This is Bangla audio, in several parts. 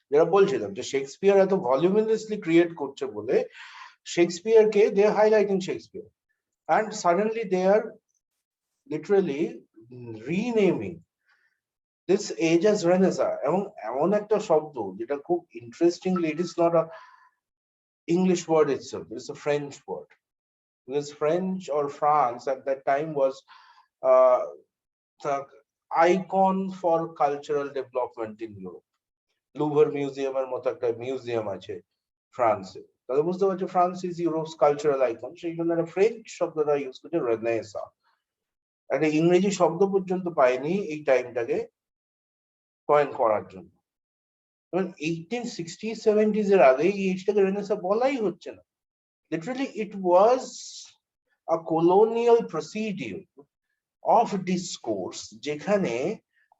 যেটা বলছিলাম যে শেক্সপিয়ার এত ভলিউমিনাসলি ক্রিয়েট করছে বলে শেক্সপিয়ারকে they are highlighting Shakespeare and suddenly they are literally renaming this age as Renaissance এবং এমন একটা শব্দ যেটা খুব interestingly it is not a English word itself, it's a French word because French or France at that time was uh, the icon for cultural development in Europe. Louvre মিউজিয়ামের মতো একটা মিউজিয়াম আছে ফ্রান্সে, তাহলে বুঝতে পারছো France is Europe's cultural icon, সেই জন্য একটা ফ্রেঞ্চ শব্দটা ইউজ করছে রেনেসা, একটা ইংরেজি শব্দ পর্যন্ত পায়নি এই টাইমটাকে কয়েন করার জন্য। 1860-70s এর আগে এই এজটাকে রেনেসা বলাই হচ্ছে না, literally it was a colonial procedure of discourse, যেখানে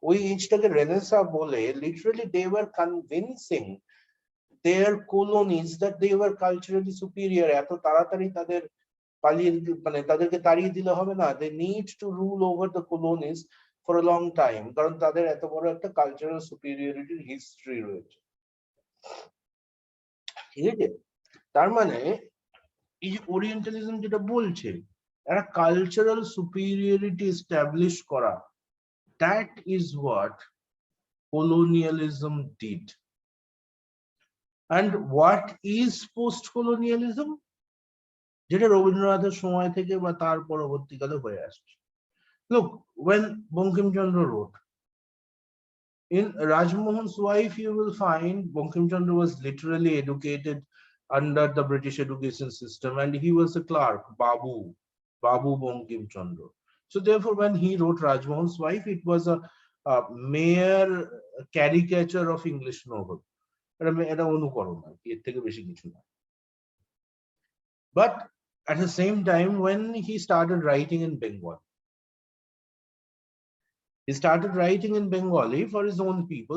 ওই এজটাকে রেনেসা বলে literally they were convincing their colonies that they were culturally superior, এত তাড়াতাড়ি তাদের পালিয়ে মানে তাদেরকে তাড়িয়ে দিলে হবে না, they need to rule over the colonies for a long time, কারণ তাদের এত বড় একটা কালচারাল সুপিরিয়রিটির হিস্ট্রি রয়েছে। ঠিক আছে, তার মানে এই যে ওরিয়েন্টালিজম যেটা বলছে একটা কালচারাল সুপিরিয়রিটি এস্টাবলিশ করা, that is what colonialism did. And what is post-colonialism? যেটা রবীন্দ্রনাথের সময় থেকে বা তার পরবর্তীকালে হয়ে আসছে। Look, when Bankim Chandra wrote in Rajmohan's Wife, you will find Bankim Chandra was literally educated under the British education system, and he was a clerk, Babu Bankim Chandra. So therefore, when he wrote Rajmohan's Wife, it was a mere caricature of English novel. এটা অনুকরণ আর কি, এর থেকে বেশি কিছু না। But at the same time, when he started writing in Bengali, he started writing in Bengali for his own people.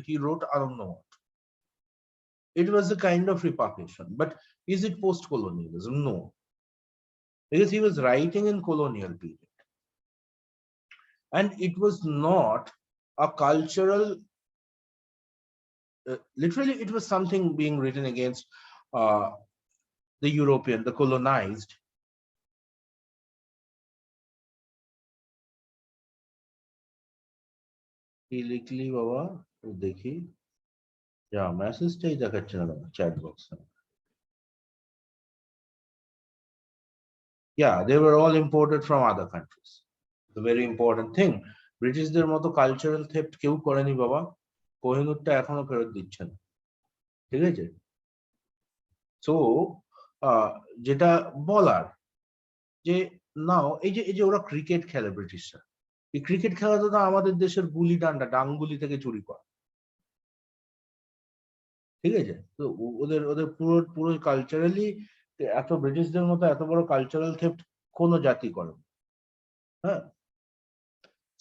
He wrote Arunnavat. It was a kind of repercussion. But is it post-colonialism? No, because he was writing in colonial period, and it was not a cultural. Literally, it was something being written against the European, the colonized. কি লিখলি বাবা দেখি, যা মেসেজটাই দেখাচ্ছে না চ্যাট বক্সে। Yeah, they were all imported from other countries. The very important thing, ব্রিটিশদের মতো কালচারাল থেফট কেউ করেনি বাবা, কোহিনূরটা এখনো ফেরত দিচ্ছে না। ঠিক আছে, সো যেটা বলার যে নাও এই যে ওরা ক্রিকেট খেলে ব্রিটিশরা, এই ক্রিকেট খেলাটা তো আমাদের দেশের গুলি ডান্ডা ডাঙ্গুলি থেকে চুরি করা। ঠিক আছে, তো ওদের ওদের পুরো পুরো কালচারালি এত ব্রিটিশদের মতো এত বড় কালচারাল থেফট কোনো জাতি করে। হ্যাঁ,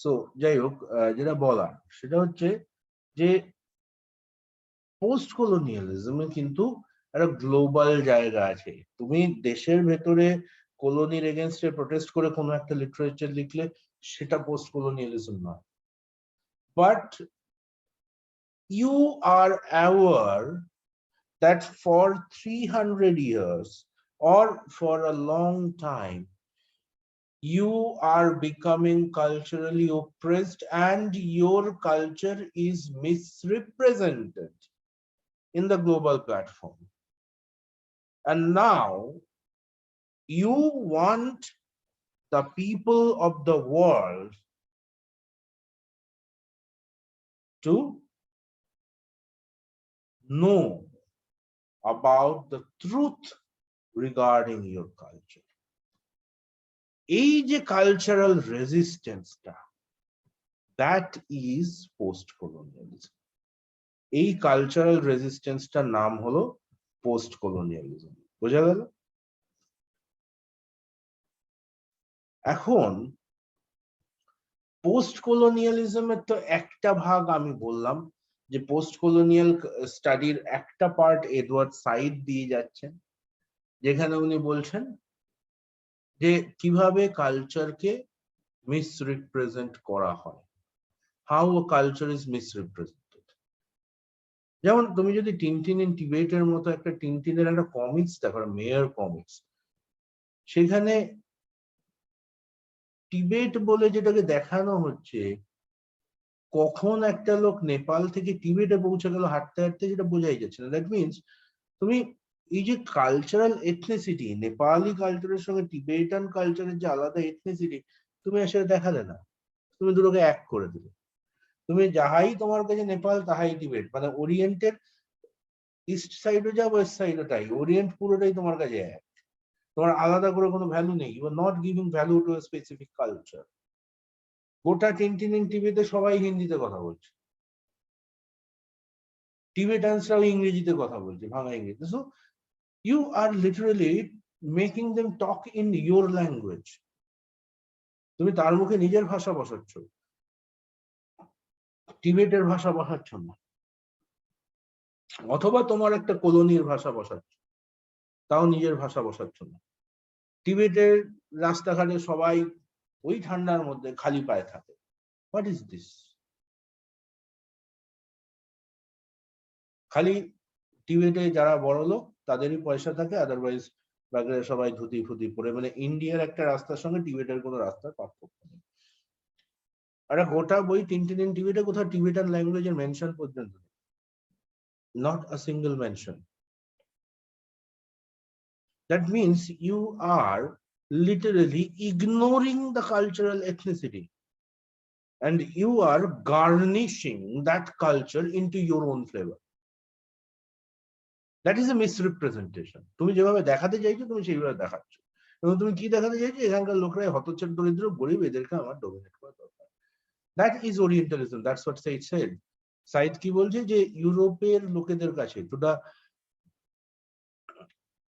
সো যাই হোক, যেটা বলার সেটা হচ্ছে যে পোস্ট কলোনিয়ালিজমে কিন্তু একটা গ্লোবাল জায়গা আছে। তুমি দেশের ভেতরে কলোনির এগেনস্টে প্রোটেস্ট করে কোনো একটা লিটারেচার লিখলে সেটা পোস্ট কলোনিয়ালিজম নয়। But you are aware that for 300 years or for a long time you are becoming culturally oppressed and your culture is misrepresented in the global platform, and now you want the people of the world to know about the truth regarding your culture. এই যে কালচারাল রেজিস্ট্যান্সটা, দ্যাট ইজ পোস্ট কলোনিয়ালিজম। এই কালচারাল রেজিস্ট্যান্সটার নাম হলো পোস্ট কলোনিয়ালিজম। বোঝা গেল? এখন পোস্ট কলোনিয়ালিজমের তো একটা ভাগ আমি বললাম যে পোস্ট কলোনিয়াল স্টাডির একটা পার্ট এডওয়ার্ড সাইড দিয়ে যাচ্ছেন, যেখানে উনি বলছেন যে কিভাবে কালচারকে মিসরিপ্রেজেন্ট করা হয়, হাউ আ কালচার ইজ মিসরিপ্রেজেন্টেড। যেমন তুমি যদি টিনটিন ইন টিবেটের মতো একটা টিনটিনের একটা কমিক্স দেখো, মেয়র কমিক্স, সেখানে টিবেট বলে যেটাকে দেখানো হচ্ছে, কখন একটা লোক নেপাল থেকে টিবেটে পৌঁছে গেল হাঁটতে হাঁটতে, যেটা বোঝাই যাচ্ছে না। দ্যাট মিনস তুমি এই যে কালচারাল এথনিসিটি, নেপালি কালচারের সঙ্গে টিবেটান কালচারের যে আলাদা এথনিসিটি, তুমি সেটা দেখালে না, তুমি দুটোকে এক করে দিলে। তুমি যাহাই তোমার কাছে নেপাল তাহাই টিবেট, মানে ওরিয়েন্টের ইস্ট সাইডও যা ওয়েস্ট সাইডও তাই, ওরিয়েন্ট পুরোটাই তোমার কাছে এক, তোমার আলাদা করে কোনো ভ্যালু নেই। You are not giving value to a specific culture. গোটা টিনটিন টিভিতে সবাই হিন্দিতে কথা বলছে, টিবেটানসরাও ইংরেজিতে কথা বলছে, ভাঙা ইংরেজি। So you are literally making them talk in your language. তুমি তার মুখে নিজের ভাষা বসাচ্ছ, টিবেটের ভাষা বসাচ্ছ না, অথবা তোমার একটা কলোনির ভাষা বসাচ্ছ, তাও নিজের ভাষা বসাচ্ছ না। টিবেটের রাস্তাঘাটে সবাই ওই ঠান্ডার মধ্যে খালি পায়ে থাকে। What is this? খালি টিবেটে যারা বড় লোক তাদেরই পয়সা থাকে, আদারওয়াইজ বাকি সবাই ধুতি ফুতি পরে, মানে ইন্ডিয়ার একটা রাস্তার সঙ্গে টিবেটের কোনো রাস্তার পার্থক্য নেই। আর গোটা বই টিনটিন ইন টিবেটে কোথাও টিবেটান ল্যাঙ্গুয়েজের মেনশন পর্যন্ত নেই, not a single mention. That means you are literally ignoring the cultural ethnicity and you are garnishing that culture into your own flavor. That is a misrepresentation. তুমি যেভাবে দেখাতে চাইছো তুমি সেইভাবে দেখাচ্ছ, এবং তুমি কি দেখাতে চাইছো, এখানকার লোকরা হতচ্ছাড় দরিদ্র গরিব, এদেরকে আমার ডোমিনেট করা দরকার। That is Orientalism. That's what Said said. Saeed কি বলছে, যে ইউরোপের লোকেদের কাছে, টু দা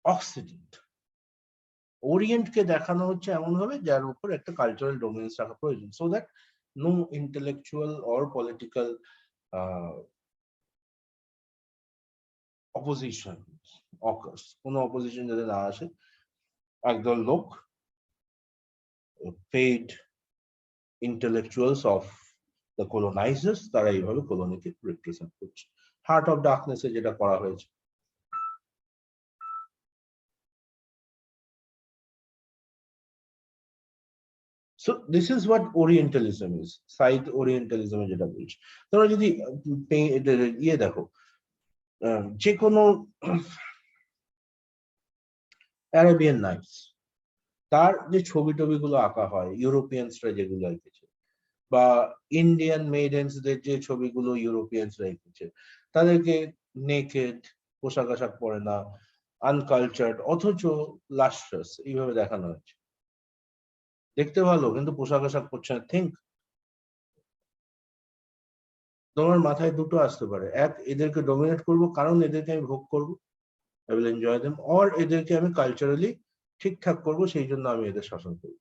অক্সিডেন্ট, ওরিয়েন্টকে দেখানো হচ্ছে এমন ভাবে যার উপর একটা কালচারাল ডোমিনেন্স রাখা প্রয়োজন, so that no intellectual or political opposition occurs, কোনো অপোজিশন যাতে না আসে। একদল লোক, paid intellectuals of the colonisers, তারা এইভাবে কলোনিকে রিপ্রেজেন্ট করছে। হার্ট অফ ডার্কনেসে যেটা করা হয়েছে। So this is what Orientalism is. Side Orientalism যেটা বলছে, তোমরা যদি ইয়ে দেখো, যে কোনো অ্যারাবিয়ান নাইটস, তার যে ছবি টবিগুলো আঁকা হয় ইউরোপিয়ানসরা যেগুলো এঁকেছে, বা ইন্ডিয়ান মেডেন্সদের যে ছবিগুলো ইউরোপিয়ানসরা এঁকেছে, তাদেরকে নেকেড, পোশাক আশাক পরে না, আনকালচার্ড, অথচ লাস্ট্রাস এইভাবে দেখানো হয়েছে। দেখতে ভালো কিন্তু পোশাক আশাক পরছে না। থিঙ্ক, তোমার মাথায় দুটো আসতে পারে, এক, এদেরকে ডোমিনেট করব কারণ এদেরকে আমি ভোগ করবো, I will enjoy them, or এদেরকে আমি কালচারালি ঠিকঠাক করবো সেই জন্য আমি এদের শাসন করবো।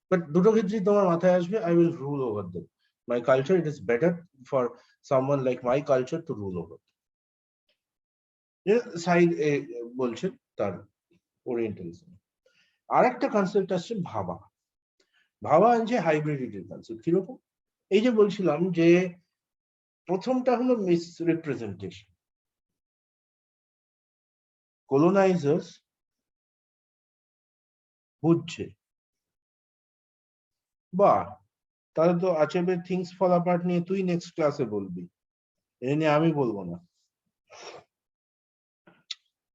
বাট দুটো ক্ষেত্রেই তোমার মাথায় আসবে I will rule over them. My culture, it is better for someone like my culture to rule over. Side বলছে তার ওরিয়েন্টালিজম। আর একটা কনসেপ্ট আসছে ভাবা। ভাবা আনছে হাইব্রিডিটির কনসেপ্ট। কিরকম? এই যে বলছিলাম যে প্রথমটা হলো মিসরিপ্রেজেন্টেশন। কলোনাইজার্স বুঝছে, বা তাহলে তো আচেবের থিংস ফল অ্যাপার্ট নিয়ে তুই নেক্সট ক্লাসে বলবি, এ নিয়ে আমি বলবো না।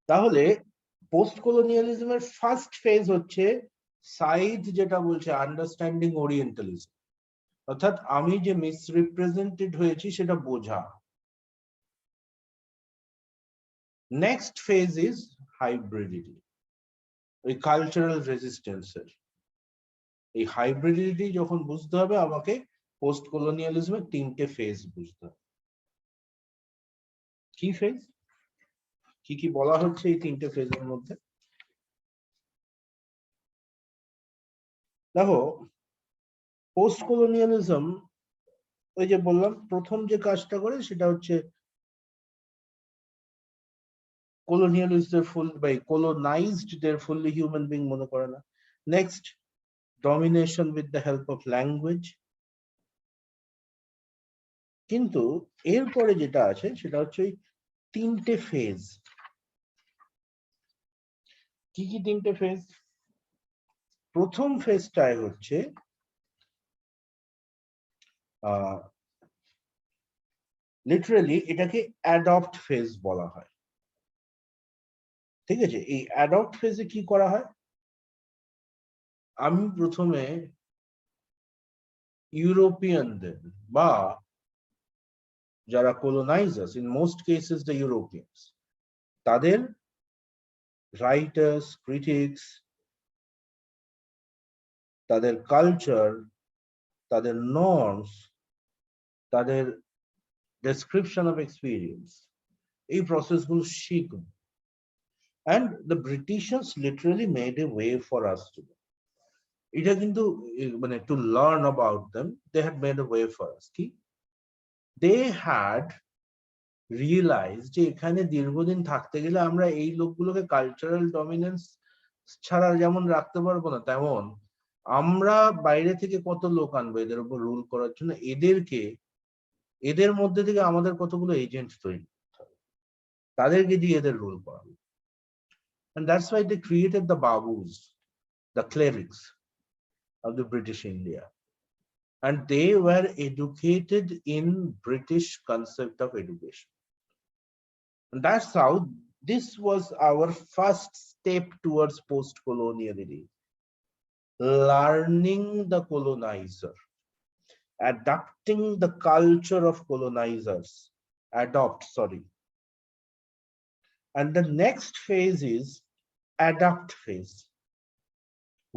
তাহলে পোস্ট কলোনিয়ালিজমের ফার্স্ট ফেজ হচ্ছে সাইদ যেটা বলছে আন্ডারস্ট্যান্ডিং ওরিয়েন্টালিজম, অর্থাৎ আমি যে মিসরিপ্রেজেন্টেড হয়েছি সেটা বোঝা। নেক্সট ফেজ ইজ হাইব্রিডিটি, ওই কালচারাল রেজিস্ট্যান্সের। এই হাইব্রিডিটি যখন বুঝতে হবে আমাকে, পোস্ট কলোনিয়ালিজমের তিনটে ফেজ বুঝতে হবে। কি ফেজ, কি কি বলা হচ্ছে এই তিনটে ফেজের মধ্যে? দেখো, পোস্ট কলোনিয়ালিজম ওই যে বললাম প্রথম যে কাজটা করে সেটা হচ্ছে কলোনিয়ালিস্টদের ফুল বাই কলোনাইজডদের ফুললি হিউম্যান বিং মনে করে না। Next, domination with the help of language. কিন্তু এরপরে যেটা আছে সেটা হচ্ছে তিনটে ফেজ। কি কি তিনটে ফেজ? প্রথম ফেজটাই হচ্ছে লিটারালি এটাকে অ্যাডপ্ট ফেজ বলা হয়। ঠিক আছে, এই অ্যাডপ্ট ফেজে কি করা হয়? আমি প্রথমে ইউরোপিয়ানদের বা যারা colonizers, in most cases the Europeans, তাদের রাইটার্স, ক্রিটিক্স, তাদের কালচার, তাদের নর্মস, তাদের ডেসক্রিপশন অফ এক্সপিরিয়েন্স, এই প্রসেসগুলো শিখব। And the Britishers literally made a way for us to do. এটা কিন্তু মানে to learn about them, they had made a way for us. কি? They had realized যে এখানে দীর্ঘদিন থাকতে গেলে আমরা এই লোকগুলোকে কালচারাল ডমিনেন্স ছাড়া যেমন রাখতে পারবো না, তেমন আমরা বাইরে থেকে কত লোক আনবো এদের উপর রুল করার জন্য, এদের মধ্যে থেকে আমাদের কতগুলো এজেন্ট তৈরি করতে হবে, তাদেরকে দিয়ে এদের রুল করাবো। And that's why they created the babus, the clerics of the British India. And they were educated in British concept of education. And that's how this was our first step towards post-coloniality. Learning the colonizer, adapting the culture of colonizers, And the next phase is adapt phase,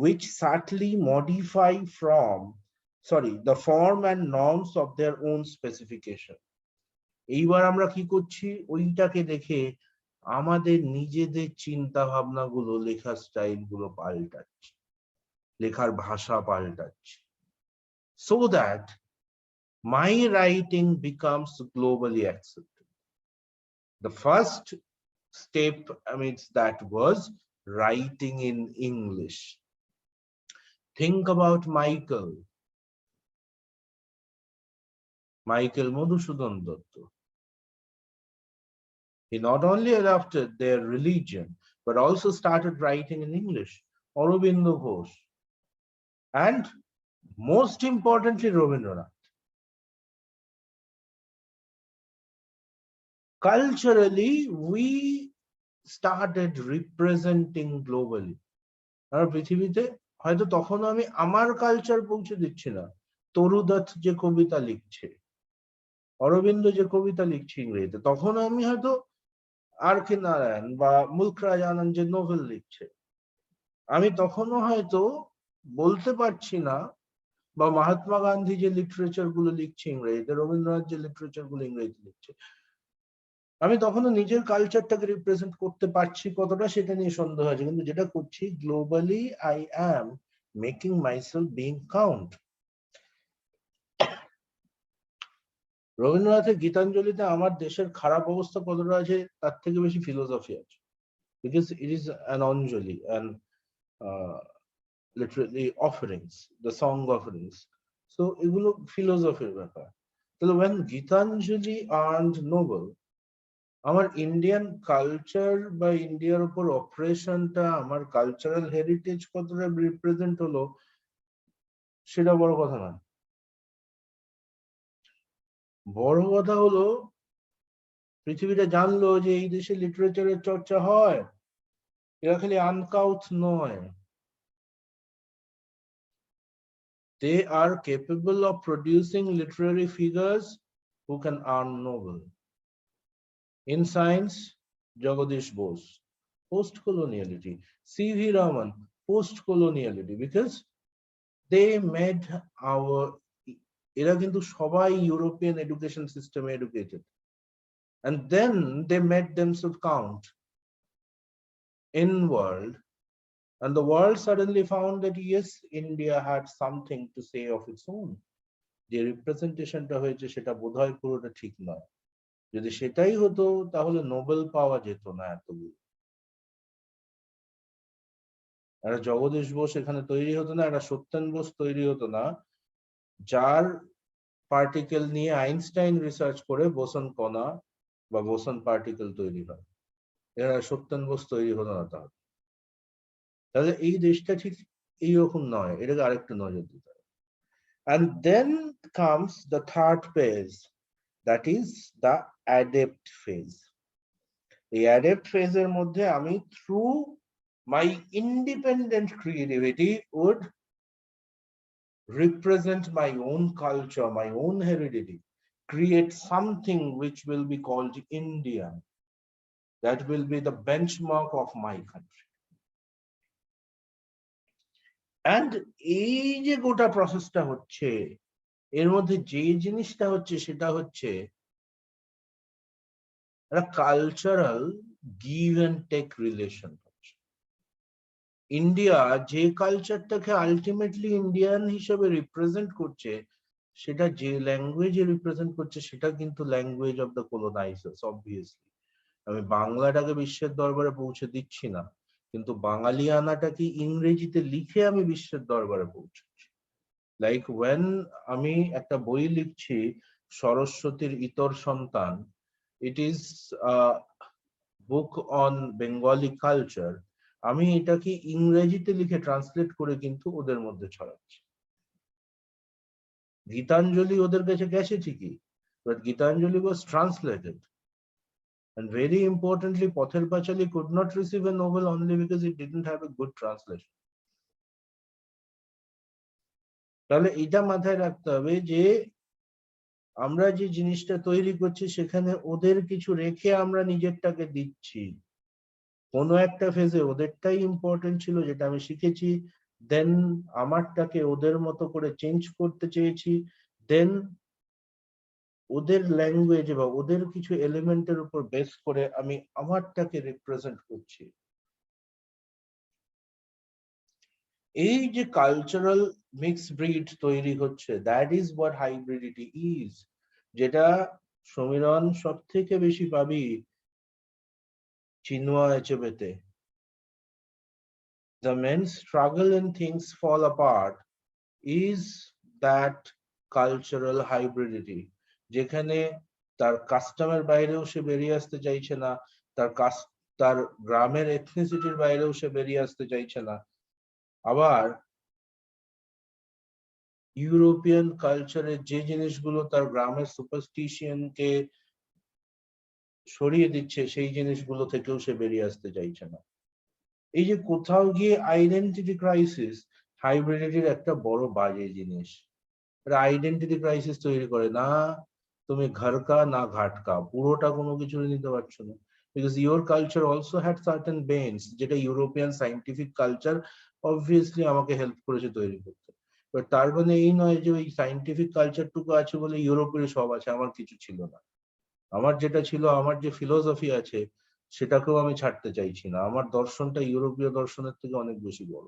which subtly modify the form and norms of their own specification. এইবার আমরা কি করছি? ওইটাকে দেখে আমাদের নিজেদের চিন্তা ভাবনা গুলো, লেখার স্টাইল গুলো পাল্টাচ্ছি, লেখার ভাষা পাল্টাচ্ছি, so that my writing becomes globally accepted. The first step amidst that was writing in English. Think about Michael Madhusudan Datta. He not only adopted their religion, but also started writing in English. Aurobindo Ghosh. And most importantly, Rabindranath. Culturally, we started representing globally. আর পৃথিবীতে হয়তো তখনও আমি আমার কালচার পৌঁছে দিচ্ছি না, তরুদত্ত যে কবিতা লিখছে, অরবিন্দ যে কবিতা লিখছে ইংরেজিতে, তখন আমি হয়তো আর কে নারায়ণ বা মুলক রাজ আনন্দ যে নোভেল লিখছে, আমি তখনও হয়তো বলতে পারছি না, বা মহাত্মা গান্ধী যে লিটারেচার গুলো লিখছে ইংরেজিতে, রবীন্দ্রনাথ যে লিটারেচার গুলো ইংরেজিতে লিখছে, আমি তখনও নিজের কালচারটাকে রিপ্রেজেন্ট করতে পারছি কতটা সেটা নিয়ে সন্দেহ আছে, কিন্তু যেটা করছি globally I am making myself being count. রবীন্দ্রনাথের গীতাঞ্জলিতে আমার দেশের খারাপ অবস্থা কতটা আছে তার থেকে বেশি ফিলোসফি আছে, because it is an Anjali and literally offerings, the song offerings. So এগুলো ফিলোসফির ব্যাপার। তাহলে when গীতাঞ্জলি earned Nobel, আমার ইন্ডিয়ান কালচার বা ইন্ডিয়ার উপর অপারেশনটা, আমার কালচারাল হেরিটেজ কতটা রিপ্রেজেন্ট হলো সেটা বড় কথা না। বড় কথা হলো পৃথিবীটা জানলো যে এই দেশে লিটারেচারের চর্চা হয়, এরা খালি আনকাউথ নয়, they are capable of producing literary figures who can earn Nobel. In science, Jagadish Bose, post-coloniality. C.V. Raman, post-coloniality, because they made এরা কিন্তু সবাই ইউরোপিয়ান এডুকেশন সিস্টেমে educated, and then they made themselves count in world, and the world suddenly found that yes, India had something to say of its own. যে রিপ্রেজেন্টেশনটা হয়েছে সেটা বোধহয় পুরোটা ঠিক নয়, যদি সেটাই হতো তাহলে নোবেল পাওয়া যেত না এতগুলো, একটা জগদীশ বোস এখানে তৈরি হতো না, একটা সত্যেন বোস তৈরি হতো না, যার পার্টিকেল নিয়ে আইনস্টাইন রিসার্চ করে বোসন কণা বা বোসন পার্টিকেল তৈরি হয়, এরা সত্যেন বোস তৈরি হলো না তাহলে। তাহলে এই দেশটা ঠিক এইরকম নয়, এটাকে আরেকটু নজর দিতে হবে। And then comes the third phase, that is the adapt phase. এই adapt phase এর মধ্যে আমি through my independent creativity would represent my own culture, my own heredity, create something which will be called Indian, that will be the benchmark of my country. And এই যে গোটা প্রসেসটা হচ্ছে, এর মধ্যে যে জিনিসটা হচ্ছে সেটা হচ্ছে একটা cultural give and take relation হচ্ছে। ইন্ডিয়া যে কালচারটাকে আলটিমেটলি ইন্ডিয়ান হিসেবে রিপ্রেজেন্ট করছে, সেটা যে ল্যাঙ্গুয়েজে রিপ্রেজেন্ট করছে, সেটা কিন্তু language of the colonisers. Obviously আমি বাংলাটাকে বিশ্বের দরবারে পৌঁছে দিচ্ছি না, কিন্তু বাঙালিয়ানাটাকে ইংরেজিতে লিখে আমি বিশ্বের দরবারে পৌঁছাচ্ছি। লাইক ওয়েন আমি একটা বই লিখছি সরস্বতীর ইতর সন্তান, it is book on Bengali culture, আমি এটাকে ইংরেজিতে লিখে ট্রান্সলেট করে কিন্তু ওদের মধ্যে ছড়াচ্ছি। গীতাঞ্জলি ওদের কাছে গেছে ঠিকই, but Gitanjali was translated. And very importantly, Pothel Pachali could not receive a Nobel only because it didn't have a good translation. তাহলে এটা মাথায় রাখতে হবে যে আমরা যে জিনিসটা তৈরি করছি সেখানে ওদের কিছু রেখে আমরা নিজেরটাকে দিচ্ছি। কোনো একটা ফেজে ওদেরটাই ইম্পর্টেন্ট ছিল, যেটা আমি শিখেছি, দেন আমারটাকে ওদের মতো করে চেঞ্জ করতে চেয়েছি, দেন ওদের ল্যাঙ্গুয়েজ বা ওদের কিছু এলিমেন্টের উপর বেস করে আমি আমারটাকে রিপ্রেজেন্ট করছি। এই যে কালচারাল মিক্স ব্রিড তৈরি হচ্ছে, দ্যাট ইজ হোয়াট হাইব্রিডিটি ইজ, যেটা সমীরণ সব থেকে বেশি পাবি চিনওয়া এচেবেতে। The main struggle and things fall apart is that cultural hybridity, যেখানে তার কাস্টমের বাইরেও সে বেরিয়ে আসতে চাইছে না, তার গ্রামের এথনিসিটির বাইরেও সে বেরিয়ে আসতে চাইছে না, আবার ইউরোপিয়ান কালচারের যে জিনিসগুলো তার গ্রামের সুপারস্টিশনকে সরিয়ে দিচ্ছে, সেই জিনিসগুলো থেকেও সে বেরিয়ে আসতে চাইছে না। এই যে কোথাও গিয়ে আইডেন্টিটি ক্রাইসিস হাইব্রিডিটির একটা বড় বাজে জিনিস। আইডেন্টিটি ক্রাইসিস তৈরি করে না তুমি ঘরকা না ঘাটকা, পুরোটা কোনো কিছু নিতে পারছো না, because your culture also had certain bench, যেটা ইউরোপিয়ান সাইন্টিফিক কালচার অবভিয়াসলি আমাকে হেল্প করেছে তৈরি করতে। বাট তার মানে এই নয় যে ওই সাইন্টিফিক কালচারটুকু আছে বলে ইউরোপের সব আছে, আমার কিছু ছিল না। আমার যেটা ছিল, আমার যে ফিলোসফি আছে, সেটাকেও আমি ছাড়তে চাইছি না। আমার দর্শনটা ইউরোপীয় দর্শনের থেকে অনেক বেশি বড়।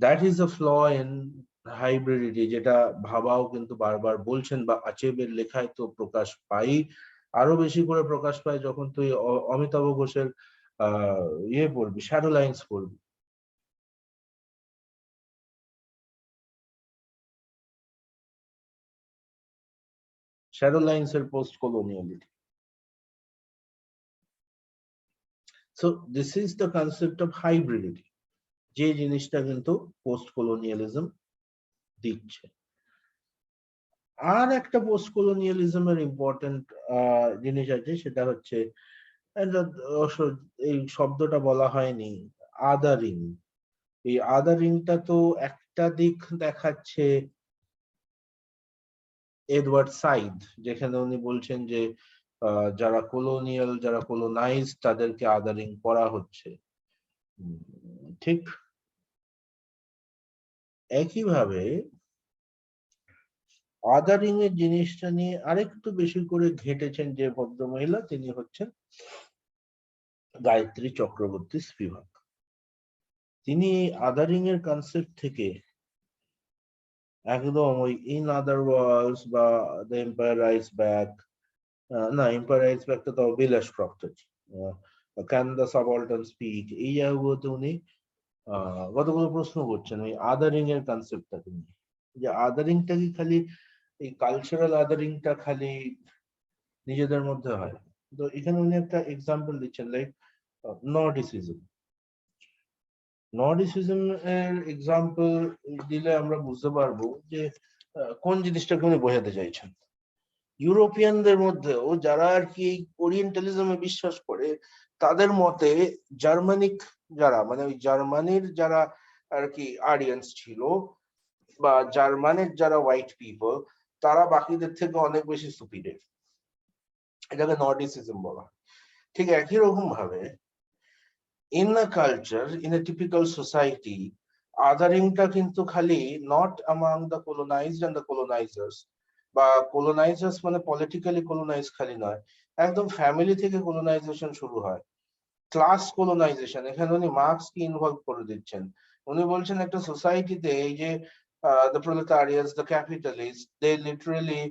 That is a flaw in hybridity, যেটা ভাবাও কিন্তু বারবার বলছেন, বা আচেবের লেখায় তো প্রকাশ পাই, আরো বেশি করে প্রকাশ পায় যখন তুই অমিতাভ ঘোষের ইয়ে পড়বি, শ্যাডো লাইন্স পড়বি। শ্যাডো লাইন্স এর post coloniality. So this is the concept of hybridity, যে জিনিসটা কিন্তু পোস্ট কলোনিয়ালিজম দিচ্ছে। আর একটা পোস্ট কলোনিয়ালিজমের ইম্পর্টেন্ট জিনিস আছে, সেটা হচ্ছে এই শব্দটা বলা হয়নি, আদারিং। এই আদারিংটা তো একটা দিক দেখাচ্ছে এডওয়ার্ড সাইড, যেখানে উনি বলছেন যে যারা কলোনিয়াল, যারা কলোনাইজ, তাদেরকে আদারিং করা হচ্ছে। ঠিক একইভাবে আদারিং এর জিনিসটা নিয়ে আরেকটু বেশি করে ঘেঁটেছেন যে ভদ্রমহিলা, তিনি হচ্ছেন গায়ত্রী চক্রবর্তী স্পিভাক। তিনি আদারিং এর কনসেপ্ট থেকে একদম ওই ইন আদার ওয়ার্ল্ডস বা দ্য এম্পায়ার রাইজ ব্যাক, না এম্পায়ার রাইজ ব্যাক তো বিলাস ক্রফটের, ক্যান দ্য সাবঅল্টার্ন স্পিক, এই জায়গাগুলোতে উনি কতগুলো প্রশ্ন করছেন ওই আদারিং এর কনসেপ্টটাকে নিয়ে, যে আদারিংটা কি খালি এই কালচারাল আদারিংটা খালি নিজেদের মধ্যে হয়। তো এখানে উনি একটা এক্সাম্পল দিচ্ছেন, লাইক নর্ডিসিজম। নর্ডিসিজম এর এক্সাম্পল দিলে আমরা বুঝতে পারবো যে কোন জিনিসটাকে উনি বোঝাতে চাইছেন। ইউরোপিয়ানদের মধ্যেও যারা আর কি ওরিয়েন্টালিজমে বিশ্বাস করে, তাদের মতে জার্মানিক যারা, মানে ওই জার্মানির যারা আর কি আরিয়ান্স ছিল বা জার্মানের যারা হোয়াইট পিপল, তারা বাকিদের থেকে অনেক বেশি সুপিরিয়র। এটাকে নর্ডিসিজম বলা হয়। ঠিক একই রকম ভাবে in a culture, in a typical society, otheringটা কিন্তু খালি not among the colonized and the colonizers, বা colonizers মানে politically colonized খালি নয়, একদম ফ্যামিলি থেকে colonization শুরু হয়, ক্লাস colonization। এখানে উনি মার্কস কি ইনভলভ করে দিচ্ছেন। উনি বলছেন একটা সোসাইটিতে এই যে the proletarians, the capitalists, they literally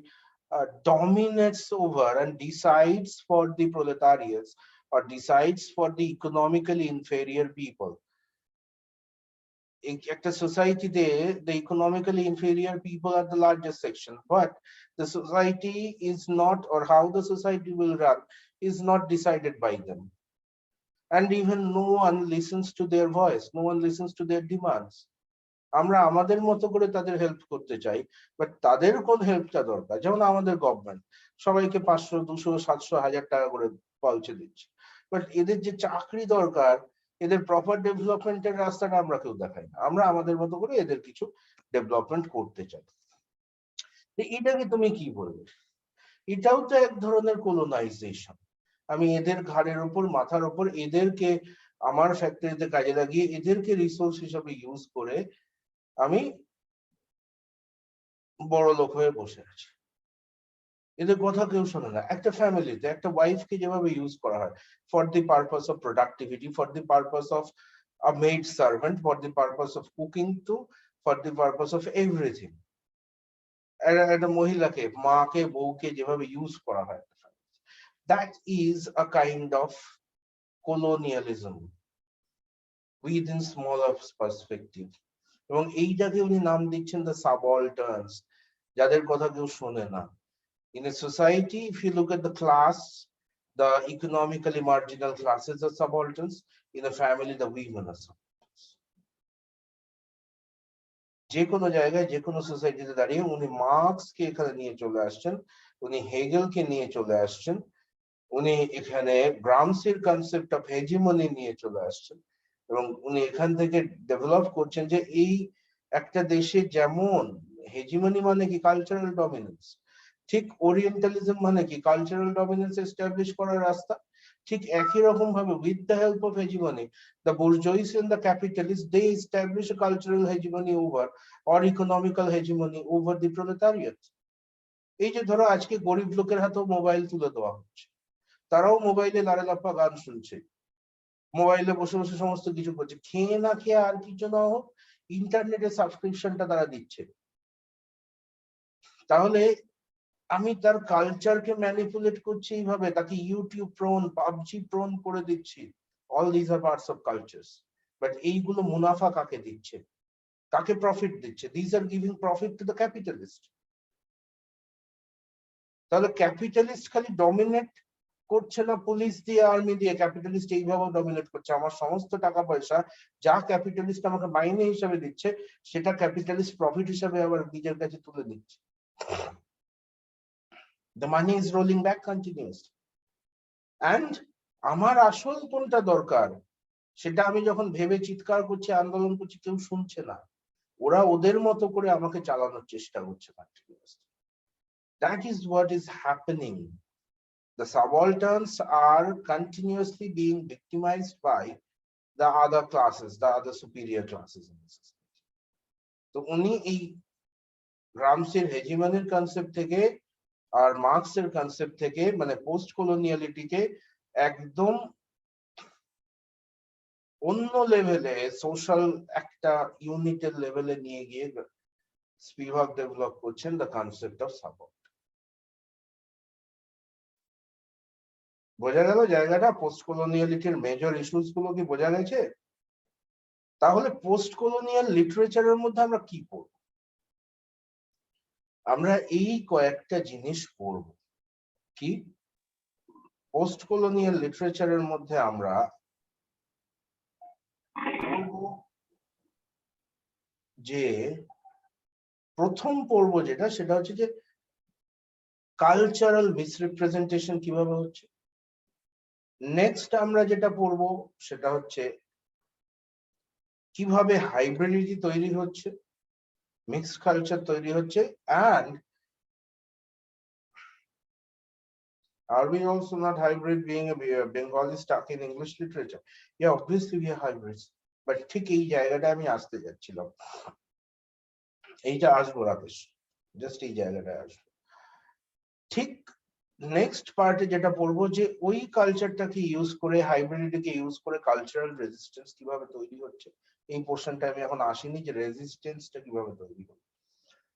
dominates over and decides for the proletariats, or decides for the economically inferior people. একটা সোসাইটিতে the economically inferior people are the largest section, but the society is not, or how the society will run is not decided by them, and even no one listens to their voice, no one listens to their demands. আমরা আমাদের মতো করে তাদের হেল্প করতে চাই, বাট তাদের কোন হেল্পটা দরকার, যেমন আমাদের গভর্নমেন্ট সবাইকে 500, 200, 700, 1000 টাকা করে পৌঁছে দিচ্ছে, বাট এদের যে চাকরি দরকার, এদের প্রপার ডেভেলপমেন্টের রাস্তাটা আমরা কেউ দেখাই না। আমরা আমাদের মতো করে এদের কিছু ডেভেলপমেন্ট করতে চাই। এটাকে তুমি কি বলবে? এটাও তো এক ধরনের কোলোনাইজেশন। আমি এদের ঘাড়ের উপর, মাথার উপর এদেরকে আমার ফ্যাক্টরিতে কাজে লাগিয়ে এদেরকে রিসোর্স হিসেবে ইউজ করে আমি বড় লোক হয়ে বসে আছি। এদের কথা কেউ শোনে না। একটা ফ্যামিলিতে একটা ওয়াইফকে যেভাবে ইউজ করা হয় for the purpose of productivity, for the purpose of a maid servant, for the purpose of cooking too, for the purpose of everything, একটা মহিলাকে, মাকে, বউকে যেভাবে ইউজ করা হয়, that is a kind of colonialism within smaller perspective. এবং এইটাকে উনি নাম দিচ্ছেন the subalterns, যাদের কথা কেউ শোনে না। In a society, if you look at the class, the economically marginal classes are subalterns. In a family, the women are subalterns. যে কোনো জায়গায়, যে কোনো সোসাইটিতে দাঁড়িয়ে উনি মার্কসকে এখানে নিয়ে চলে আসছেন, উনি হেগেলকে নিয়ে চলে আসছেন, উনি এখানে গ্রামসির কনসেপ্ট অফ হেজিমনি নিয়ে চলে আসছেন, এবং উনি এখান থেকে ডেভেলপ করছেন যে এই একটা দেশে যেমন হেজিমনি মানে কি কালচারাল ডমিনেন্স, ঠিক ওরিয়েন্টালিজম মানে কি কালচারাল ডমিনেন্স এস্টাবলিশ করার রাস্তা, ঠিক একই রকম ভাবে with the help of hegemony the bourgeoisie and the capitalists, they establish a cultural hegemony over, or economical hegemony over the proletariat. এই যে ধরো আজকে গরিব লোকের হাতেও মোবাইল তুলে দেওয়া হচ্ছে, তারাও মোবাইলে লারে লাফা গান শুনছে, মোবাইলে বসে বসে সমস্ত কিছু করছে, খেয়ে না খেয়ে আর কিছু না হোক ইন্টারনেটের সাবস্ক্রিপশনটা তারা দিচ্ছে। তাহলে আমি তার কালচারকে ম্যানিপুলেট করছি এইভাবে, তাকে ইউটিউব প্রোন, পাবজি প্রোন করে দিচ্ছি। All this are parts of cultures, but এইগুলো মুনাফা কাকে দিচ্ছে, কাকে প্রফিট দিচ্ছে? This are giving profit to the capitalist. তাহলে ক্যাপিটালিস্ট খালি ডমিনেট করছে না পুলিশ দিয়ে, আর্মি দিয়ে, ক্যাপিটালিস্ট এইভাবে ডমিনেট করছে। আমার সমস্ত টাকা পয়সা যা ক্যাপিটালিস্ট আমাকে মাইনে হিসাবে দিচ্ছে, সেটা ক্যাপিটালিস্ট প্রফিট হিসাবে আবার নিজের কাছে তুলে নিচ্ছে। The money is rolling back continuously. And আমার আসল কোনটা দরকার সেটা আমি যখন ভেবে চিৎকার করছি, আন্দোলন করছি, কেউ শুনছে না। ওরা ওদের মতো করে আমাকে চালানোর চেষ্টা করছে। That is what is happening. The subalterns are continuously being victimized by the other classes, the other superior classes in the society. তো উনি এই গ্রামসের হেজিমনির কনসেপ্ট থেকে আর মার্কসের কনসেপ্ট থেকে, মানে পোস্ট কলোনিয়ালিটিকে একদম অন্য লেভেলে, সোশ্যাল একটা ইউনিটের লেভেলে নিয়ে গিয়ে স্পিভাক ডেভেলপ করছেন দ্য কনসেপ্ট অফ সাপোর্ট। বোঝা গেল জায়গাটা? পোস্ট কলোনিয়ালিটির মেজর ইস্যুস গুলো কি বোঝা গেছে? তাহলে পোস্ট কলোনিয়াল লিটারেচারের মধ্যে আমরা কি পড়ব? আমরা এই কয়েকটা জিনিস পড়ব। কি পোস্ট কলোনিয়াল লিটারেচারের মধ্যে আমরা যে প্রথম পড়ব যেটা, সেটা হচ্ছে যে কালচারাল মিসরিপ্রেজেন্টেশন কিভাবে হচ্ছে। নেক্সট আমরা যেটা পড়ব সেটা হচ্ছে কিভাবে হাইব্রিডিটি তৈরি হচ্ছে, মিক্সড কালচার তৈরি হচ্ছে, and are we also not hybrid being a Bengali stuck in English literature? Yeah, obviously we are hybrids, but ঠিক এই জায়গাটা আমি আসতে যাচ্ছিলাম, এইটা আসবো রাকেশ, জাস্ট এই জায়গাটা আসবো। ঠিক নেক্সট পার্টে যেটা পড়বো যে ওই কালচারটাকে ইউজ করে, হাইব্রিডিটিকে ইউজ করে কালচারাল রেজিস্ট্যান্স কিভাবে তৈরি হচ্ছে। এই পোর্শনটা আমি এখন আসিনি যে রেজিস্ট্যান্সটা কিভাবে তৈরি হচ্ছে।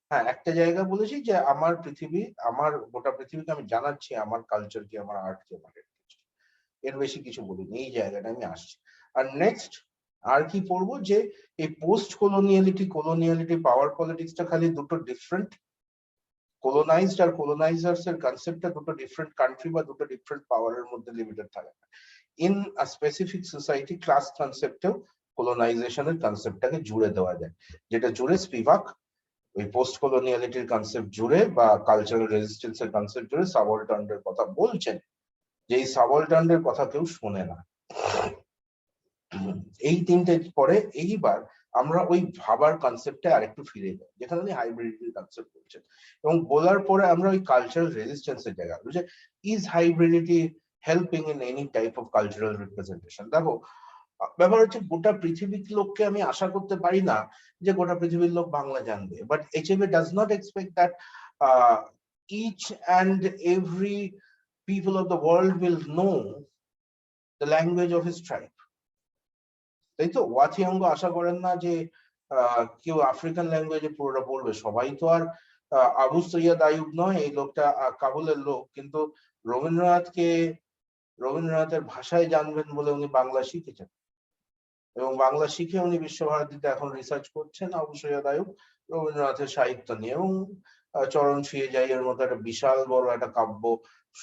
হ্যাঁ, একটা জায়গা বলেছি যে আমার পৃথিবী, আমার গোটা পৃথিবীকে আমি জানাচ্ছি আমার কালচার কি, আমার আর্ট কি, আমার হেরিটেজ। এর বেশি কিছু বলিনি, এই জায়গাটা আমি আসছি। আর নেক্সট আর কি পড়বো যে এই পোস্ট কলোনিয়ালিটি পাওয়ার পলিটিক্সটা খালি দুটো ডিফারেন্ট, কলোনাইজড আর কলোনাইজার্স এর কনসেপ্টটা দুটো ডিফারেন্ট কান্ট্রি বা দুটো ডিফারেন্ট পাওয়ারের মধ্যে লিমিটেড থাকে না। In a specific society class কনসেপ্টেও কলোনাইজেশনের কনসেপ্টটাকে জুড়ে দেওয়া যায়, যেটা জুড়ে স্পিভাক ওই পোস্ট কলোনিয়ালিটির কনসেপ্ট জুড়ে বা কালচারাল রেজিস্ট্যান্সের কনসেপ্ট জুড়ে সাবঅল্টার্নের কথা বলছেন, যে এই সাবঅল্টার্নের কথা কেউ শোনে না। এই তিনটে পরে এইবার আমরা ওই ভাবার কনসেপ্টে আরেকটু ফিরে যাই, যেখানে উনি হাইব্রিডিটির কনসেপ্ট বলছেন, এবং বলার পরে আমরা ওই কালচারাল রেজিস্ট্যান্সের জায়গা যে is hybridity helping in any type of cultural representation. দেখো ব্যাপার হচ্ছে গোটা পৃথিবীর লোককে আমি আশা করতে পারি না যে গোটা পৃথিবীর লোক বাংলা জানবে, but HMA does not expect that each and every people of the world will know the language of his tribe. তাই তো ওয়াথিয়ঙ্গ আশা করেন না যে কেউ আফ্রিকান ল্যাঙ্গুয়েজে পুরোটা পড়বে। সবাই তো আর আবু সৈয়দ আইয়ুব নয়, এই লোকটা কাবুলের লোক, কিন্তু রবীন্দ্রনাথের ভাষায় জানবেন বলে উনি বাংলা শিখেছেন, এবং বাংলা শিখে উনি বিশ্বভারতীতে এখন রিসার্চ করছেন আবু সৈয়দ আইয়ুব রবীন্দ্রনাথের সাহিত্য নিয়ে, এবং চরণ ছুঁয়ে যাই এর মতো একটা বিশাল বড় একটা কাব্য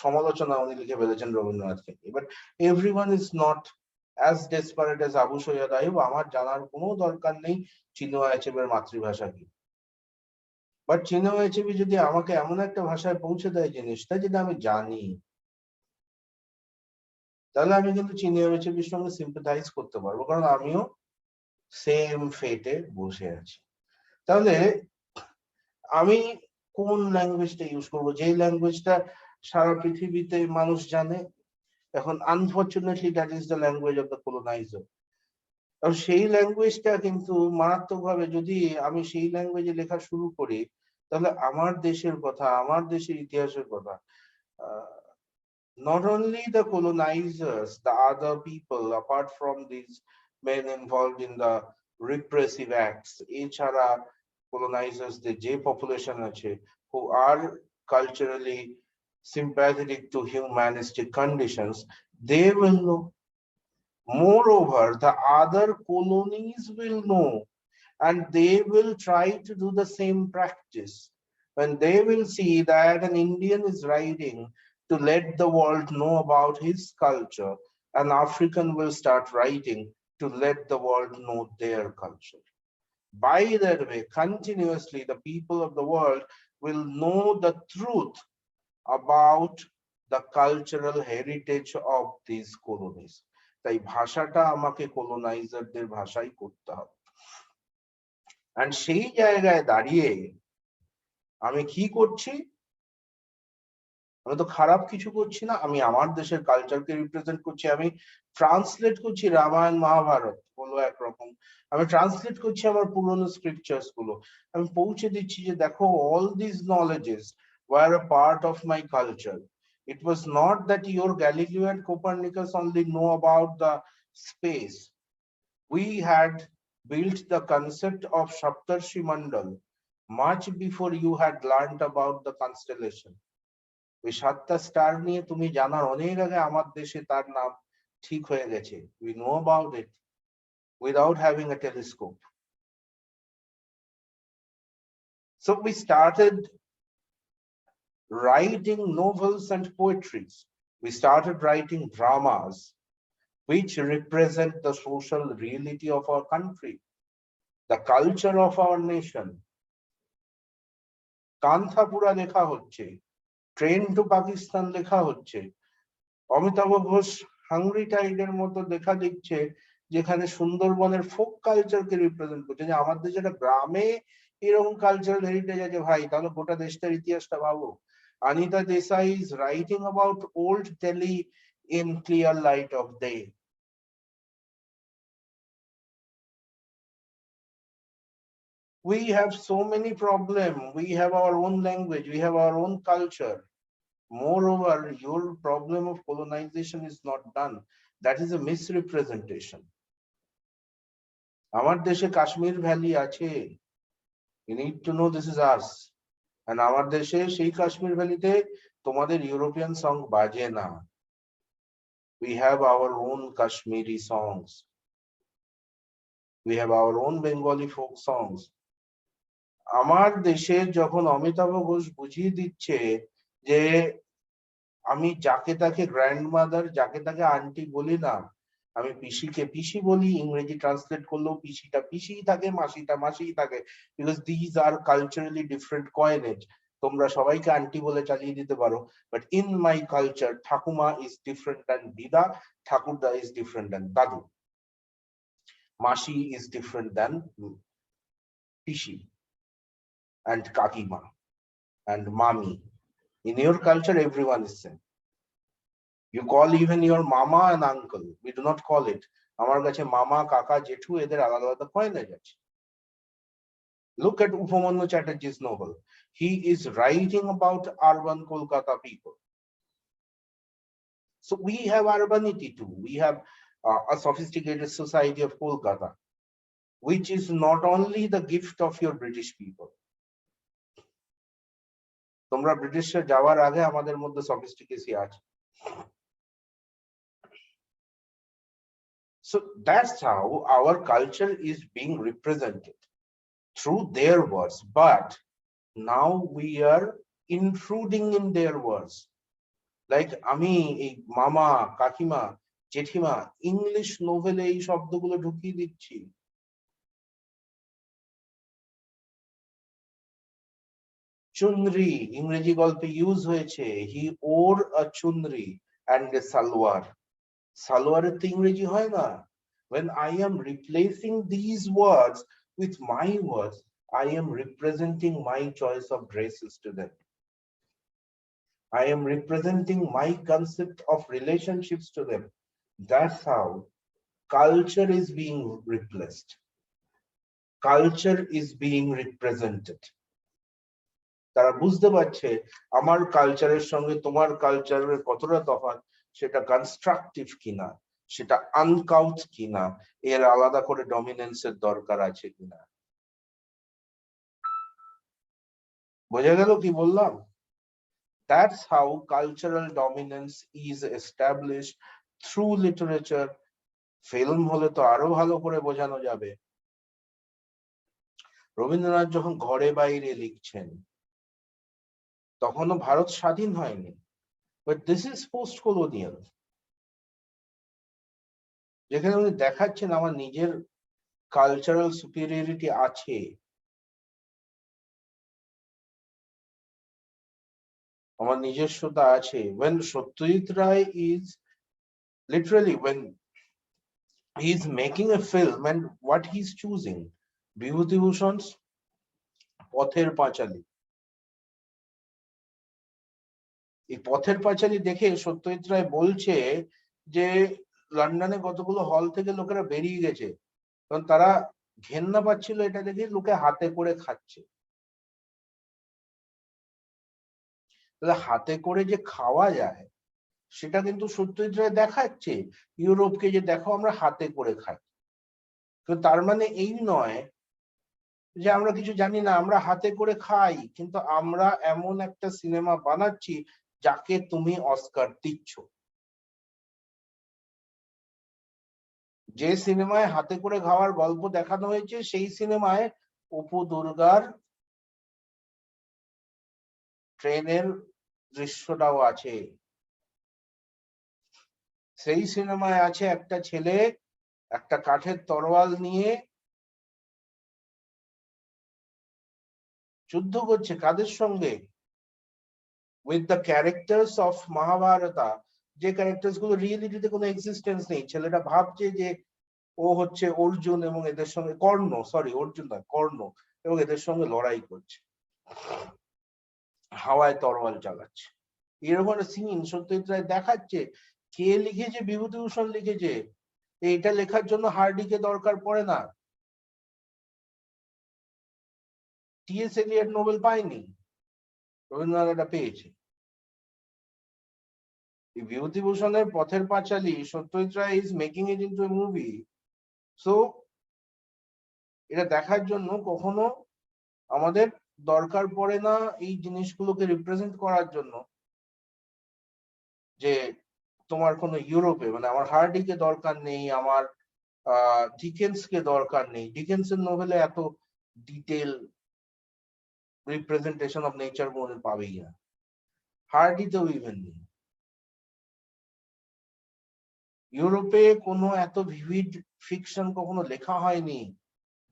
সমালোচনা উনি লিখে ফেলেছেন রবীন্দ্রনাথকে। এবার everyone is not as desperate as Abu Syed Ayub. আমার জানার কোনো দরকার নেই চিনোয়া আইচেবের মাতৃভাষা কি, বাট চিনোয়া আইচেবি যদি আমাকে এমন একটা ভাষায় পৌঁছে দেয় জিনিসটা যেটা আমি জানি, তাহলে আমি কিন্তু চিনোয়া আইচেবির সঙ্গে সিম্পাথাইজ করতে পারবো, কারণ আমিও সেম ফেটে বসে আছি। তাহলে আমি কোন ল্যাঙ্গুয়েজটা ইউজ করবো, যেই ল্যাঙ্গুয়েজটা সারা পৃথিবীতে মানুষ জানে। এখন unfortunately that is the language of the coloniser. আর সেই ল্যাঙ্গুয়েজটা কিন্তু মারাত্মকভাবে যদি আমি সেই ল্যাঙ্গুয়েজে লেখা শুরু করি, তাহলে আমার দেশের কথা, আমার দেশের ইতিহাসের কথা, not only the colonizers, the other people apart from these men involved in the repressive acts, এছাড়া colonizers দের যে population আছে who are culturally sympathetic to humanistic conditions, they will know. Moreover, the other colonies will know, and they will try to do the same practice. When they will see that an Indian is writing to let the world know about his culture, an African will start writing to let the world know their culture. By that way, continuously, the people of the world will know the truth about the cultural heritage of these colonies. তাই ভাষাটা আমাকে কলোনাইজারদের ভাষাই করতে হবে। এন্ড সেই জায়গায় দাঁড়িয়ে আমি কি করছি, আমি তো খারাপ কিছু করছি না, আমি আমার দেশের কালচারকে রিপ্রেজেন্ট করছি। আমি ট্রান্সলেট করছি রামায়ণ মহাভারত হলো একরকম, আমি ট্রান্সলেট করছি আমার পুরনো স্ক্রিপচার্স গুলো, আমি পৌঁছে দিচ্ছি যে দেখো all this knowledges were a part of my culture. It was not that your Galileo and Copernicus only know about the space. We had built the concept of Saptarshi Mandal much before you had learned about the constellation. ওই 7টা স্টার নিয়ে তুমি জানার অনেক আগে আমার দেশে তার নাম ঠিক হয়ে গেছে। We know about it without having a telescope. So we started writing novels and poetries. We started writing dramas which represent the social reality of our country, the culture of our nation. কান্থাপুরা লেখা হচ্ছে, ট্রেন টু পাকিস্তান লেখা হচ্ছে, অমিতাভ ঘোষ হাংরি টাইডের মতো লেখা লিখছে যেখানে সুন্দরবনের ফোক কালচারকে রিপ্রেজেন্ট করছে। যে আমাদের যেটা গ্রামে এরকম কালচারাল হেরিটেজ আছে ভাই, তাহলে গোটা দেশটার ইতিহাসটা ভাবো। Anita Desai is writing about old Delhi in clear light of day. We have so many problems. We have our own language, we have our own culture. Moreover, your problem of colonization is not done. That is a misrepresentation. Amar deshe Kashmir Valley ache. You need to know this is us. And amar deshe shei Kashmir Valley te tomader European song baje na. We have our own Kashmiri songs. We have our own Bengali folk songs. আমার দেশে যখন অমিতাভ ঘোষ বুঝিয়ে দিচ্ছে যে আমি যাকে তাকে গ্র্যান্ডমাদার, যাকে তাকে আন্টি বলি না, আমি পিসিকে পিসি বলি, ইংরেজি ট্রান্সলেট করলেও পিসিটা পিসিই থাকে, মাসিটা মাসিই থাকে, because these are culturally different coinage. তোমরা সবাইকে আন্টি বলে চালিয়ে দিতে পারো, বাট ইন মাই কালচার ঠাকুমা ইজ ডিফারেন্ট দ্যান দিদা, ঠাকুরদা ইজ ডিফারেন্ট দ্যান দাদু, মাসি is different than PC and kakima and mami. In your culture, everyone is same. You call even your mama and uncle. We do not call it. Amar kache mama, kaka, jethu, eder alada alada coinage ache. Look at Upamanyu Chatterjee's novel. He is writing about urban Kolkata people. So we have urbanity too. We have a sophisticated society of Kolkata, which is not only the gift of your British people. তোমরা ব্রিটিশে যাওয়ার আগে আমাদের মধ্যে সফিস্টিকেসি আছে। So that's how our culture is being represented through their words, but now we are intruding in their words. Like আমি এই মামা, কাকিমা, জেঠিমা ইংলিশ নোভেলে এই শব্দগুলো ঢুকিয়ে দিচ্ছি। চুনরি ইংরেজি গল্পে ইউজ হয়েছে, হি ওর আ চুনরি and a সালোয়ার। সালোয়ারের তো ইংরেজি হয় না। When I am replacing these words with my words, I am representing my choice of dresses to them. I am representing my concept of relationships to them. That's how culture is being replaced. Culture is being represented. তারা বুঝতে পারছে আমার কালচারের সঙ্গে তোমার কালচারের কতটা তফাৎ, সেটা কনস্ট্রাকটিভ কিনা, সেটা আনকাউথ কিনা, এর আলাদা করে ডমিনেন্সের দরকার আছে কিনা। বোঝা গেল কি বললাম? That's how cultural dominance is established through literature. Film হলে তো আরো ভালো করে বোঝানো যাবে। রবীন্দ্রনাথ যখন ঘরে বাইরে লিখছেন তখনও ভারত স্বাধীন হয়নি, but this is post colonial, যেখানে উনি দেখাচ্ছেন আমার নিজের কালচারাল সুপিরিয়রিটি আছে, আমার নিজস্বতা আছে। when Satyajit Ray is literally, when he is making a film and what he is choosing, বিভূতিভূষণ's Pather Panchali, এই পথের পাঁচালী দেখে সত্যজিৎ রায় বলছে যে লন্ডনে কতগুলো হল থেকে লোকেরা বেরিয়ে গেছে, কারণ তারা ঘেন্না পাচ্ছিল এটা দেখে লোকে হাতে করে খাচ্ছে। তাহলে হাতে করে যে খাওয়া যায় সেটা কিন্তু সত্যজিৎ রায় দেখাচ্ছে ইউরোপকে, যে দেখো আমরা হাতে করে খাই। তো তার মানে এই নয় যে আমরা কিছু জানি না, আমরা হাতে করে খাই, কিন্তু আমরা এমন একটা সিনেমা বানাচ্ছি যাকে তুমি অস্কার দিচ্ছ। যে সিনেমায় হাতে করে খাওয়ার গল্প দেখানো হয়েছে সেই সিনেমায় অপু দুর্গার ট্রেনের দৃশ্যটাও আছে। সেই সিনেমায় আছে একটা ছেলে একটা কাঠের তরোয়াল নিয়ে যুদ্ধ করছে, কাদের সঙ্গে? With the characters of Mahabharata, যে ক্যারেক্টার্স গুলো রিয়েলিটিতে কোনো এক্সিস্টেন্স নেই। ছেলেটা ভাবছে যে ও হচ্ছে অর্জুন এবং এদের সঙ্গে কর্ণ, সরি অর্জুন নয় কর্ণ, এবং এদের সঙ্গে লড়াই করছে, হাওয়ায় তরোয়াল চালাচ্ছে। এরকম একটা সিন সত্যজিৎ রায় দেখাচ্ছে। কে লিখেছে? বিভূতিভূষণ লিখেছে। এইটা লেখার জন্য হার্ডিকে দরকার পড়ে না। টি.এস. এলিয়ট নোবেল পায়নি, রবীন্দ্রনাথ এটা পেয়েছে। বিভূতিভূষণের Pather Panchali, Satyajit Ray is making it into a movie. So এটা দেখার জন্য কখনো আমাদের দরকার পড়ে না এই জিনিসগুলোকে রিপ্রেজেন্ট করার জন্য, যে তোমার কোনো ইউরোপে, মানে আমার হার্ডিকে দরকার নেই, আমার ডিকেন্সকে দরকার নেই। ডিকেন্সের নোভেলে এত ডিটেল রিপ্রেজেন্টেশন অফ নেচার মনে পাবেই না, হার্ডিতেও ইভেন নেই। ইউরোপে কোনো এত ভিভিড ফিকশন কখনো লেখা হয়নি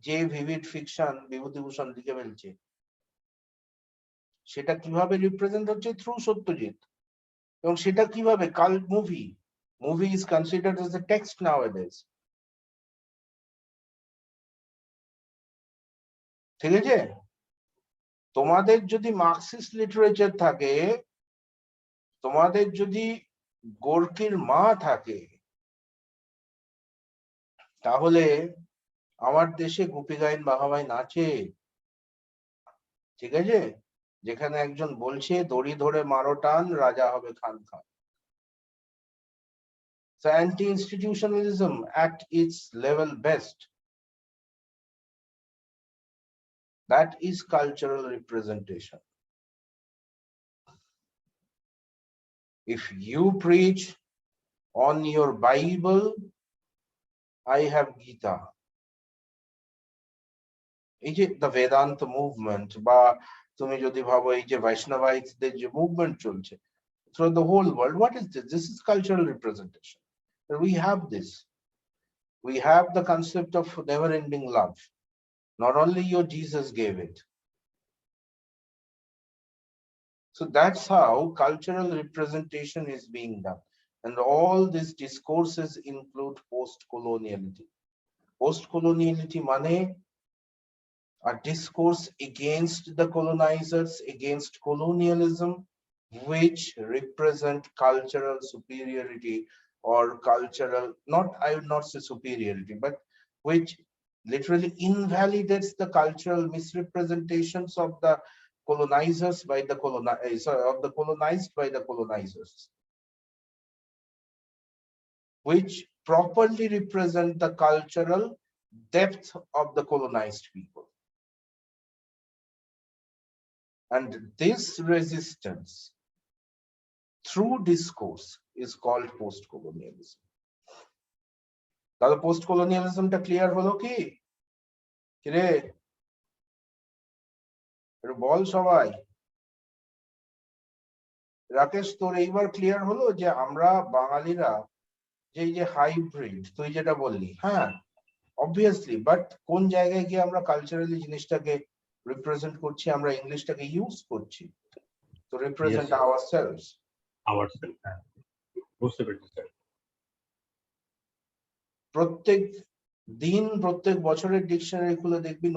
যে ভিভিড ফিকশন বিভূতিভূষণ লিখে ফেলছে। সেটা কিভাবে রিপ্রেজেন্ট হচ্ছে? থ্রু সত্যজিৎ। এবং সেটা কিভাবে? Cult movie, movie is considered as a text নাওয়াডেজ। ঠিক আছে? তোমাদের যদি মার্কসিস্ট লিটারেচার থাকে, তোমাদের যদি গোর্কির মা থাকে, তাহলে আমার দেশে গোপী গাইন বাঘাবাই নাচে। ঠিক আছে? যেখানে একজন বলছে দড়ি ধরে মারো টান, রাজা হবে খান খান। So anti-institutionalism at its level best, that is cultural representation. If you preach on your Bible, I have Gita. এই যে the Vedanta movement, বা তুমি যদি ভাবো এই যে বৈষ্ণবাইটদের যে মুভমেন্ট চলছে throughout the whole world, what is this? This is cultural representation. We have this. We have the concept of never-ending love. Not only your Jesus gave it. So that's how cultural representation is being done. And all these discourses include post-coloniality. Post-coloniality mane a discourse against the colonizers, against colonialism, which represent cultural superiority or cultural, not, I would not say superiority, but which literally invalidates the cultural misrepresentations of the colonizers by the colonized by the colonizers, which properly represent the cultural depth of the colonized people. And this resistance through discourse is called post-colonialism. তাহলে post-colonialismটা ক্লিয়ার হলো কি? কিরে একটু বল সবাই। রাকেশ, তোর এইবার ক্লিয়ার হলো যে আমরা বাঙালিরা যে হাইব্রিড তুই যেটা বললি, হ্যাঁ অবভিয়াসলি, বাট কোন জায়গায় গিয়ে আমরা কালচারালি জিনিসটাকে রিপ্রেজেন্ট করছি? আমরা ইংলিশটাকে ইউজ করছি তো রিপ্রেজেন্ট আওয়ারসেলভস। বুঝতে পেরেছি স্যার। প্রত্যেক দিন প্রত্যেক বছরের ডিকশনারি খুলে দেখবি